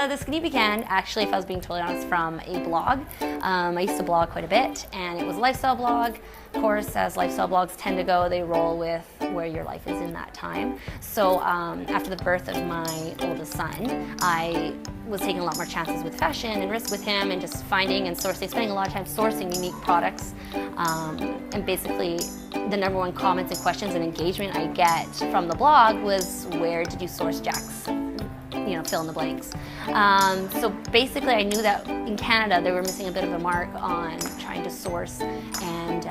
The skinny began, actually, if I was being totally honest, from a blog. I used to blog quite a bit, and it was a lifestyle blog. Of course, as lifestyle blogs tend to go, they roll with where your life is in that time. So after the birth of my oldest son, I was taking a lot more chances with fashion and risk with him, and just finding and sourcing, spending a lot of time sourcing unique products. And basically, the number one comments and questions and engagement I get from the blog was, where did you source Jack's, fill in the blanks. So basically I knew that in Canada they were missing a bit of a mark on trying to source and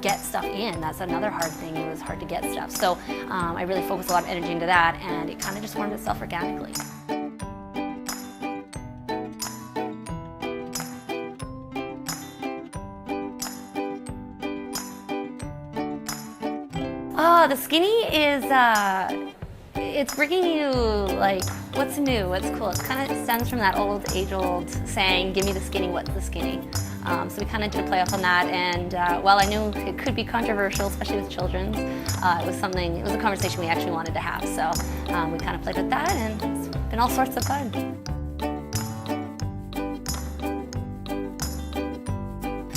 get stuff in. That's another hard thing, it was hard to get stuff. So I really focused a lot of energy into that, and it kind of just formed itself organically. Oh, the skinny is, it's bringing you, like, what's new, what's cool. It kind of stems from that age-old saying, give me the skinny, what's the skinny? So we kind of did a play off on that, and while I knew it could be controversial, especially with children's, it was a conversation we actually wanted to have. So we kind of played with that, and it's been all sorts of fun.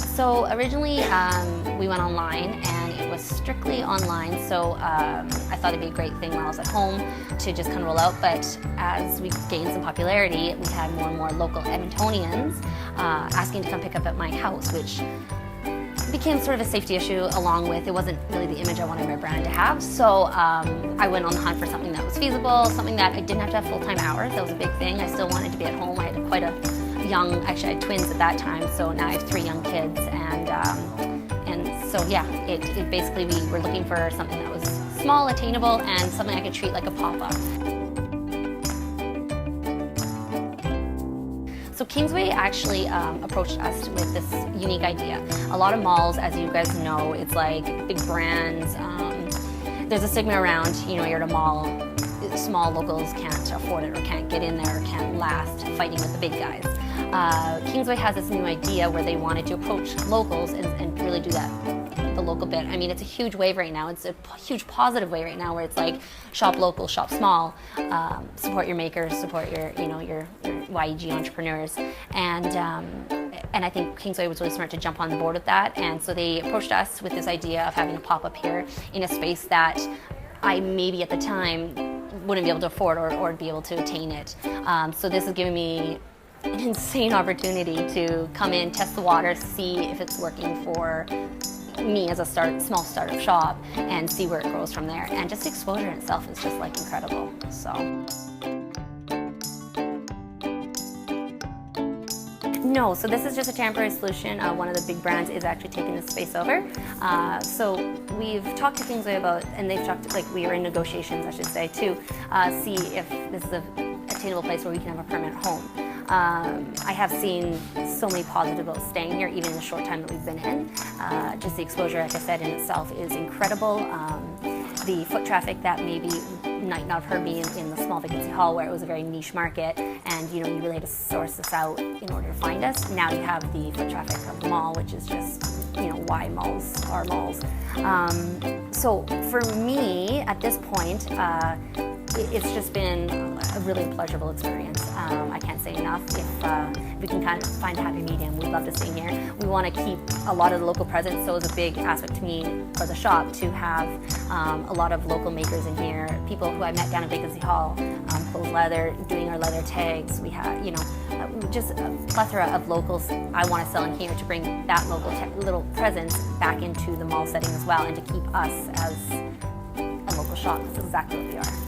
So originally we went online, and it was strictly online, so I thought it'd be a great thing when I was at home to just kind of roll out, but as we gained some popularity, we had more and more local Edmontonians asking to come pick up at my house, which became sort of a safety issue, along with it wasn't really the image I wanted my brand to have. So I went on the hunt for something that was feasible, something that I didn't have to have full-time hours. That was a big thing. I still wanted to be at home. I had quite a young, actually I had twins at that time, so now I have 3 young kids, and so yeah, it basically, we were looking for something that was small, attainable, and something I could treat like a pop-up. So Kingsway actually approached us with this unique idea. A lot of malls, as you guys know, it's like big brands. There's a stigma around, you're at a mall, small locals can't afford it or can't get in there or can't last fighting with the big guys. Kingsway has this new idea where they wanted to approach locals and really do that, the local bit. I mean, it's a huge wave right now. It's a huge positive way right now, where it's like, shop local, shop small, support your makers, support your YEG entrepreneurs, and I think Kingsway was really smart to jump on board with that, and so they approached us with this idea of having a pop-up here in a space that I maybe at the time wouldn't be able to afford or be able to attain it. So this has given me an insane opportunity to come in, test the water, see if it's working for me as a small startup shop, and see where it grows from there. And just the exposure in itself is just like incredible. So. No, so this is just a temporary solution. One of the big brands is actually taking this space over. So we've talked to Kingsway about, and they've talked, like we are in negotiations, I should say, to see if this is an attainable place where we can have a permanent home. I have seen so many positives about staying here, even in the short time that we've been in. Just the exposure, like I said, in itself is incredible. The foot traffic that maybe might not have heard me in the small vacancy hall, where it was a very niche market, and you really had to source this out in order to find us. Now you have the foot traffic of the mall, which is just why malls are malls. So for me, at this point, it's just been a really pleasurable experience. I can't say enough. If we can kind of find a happy medium, we'd love to stay here. We want to keep a lot of the local presence, so it's a big aspect to me for the shop to have a lot of local makers in here, people who I met down at Vacancy Hall, Clothes Leather, doing our leather tags. We have, just a plethora of locals I want to sell in here to bring that local little presence back into the mall setting as well, and to keep us as a local shop. That's exactly what we are.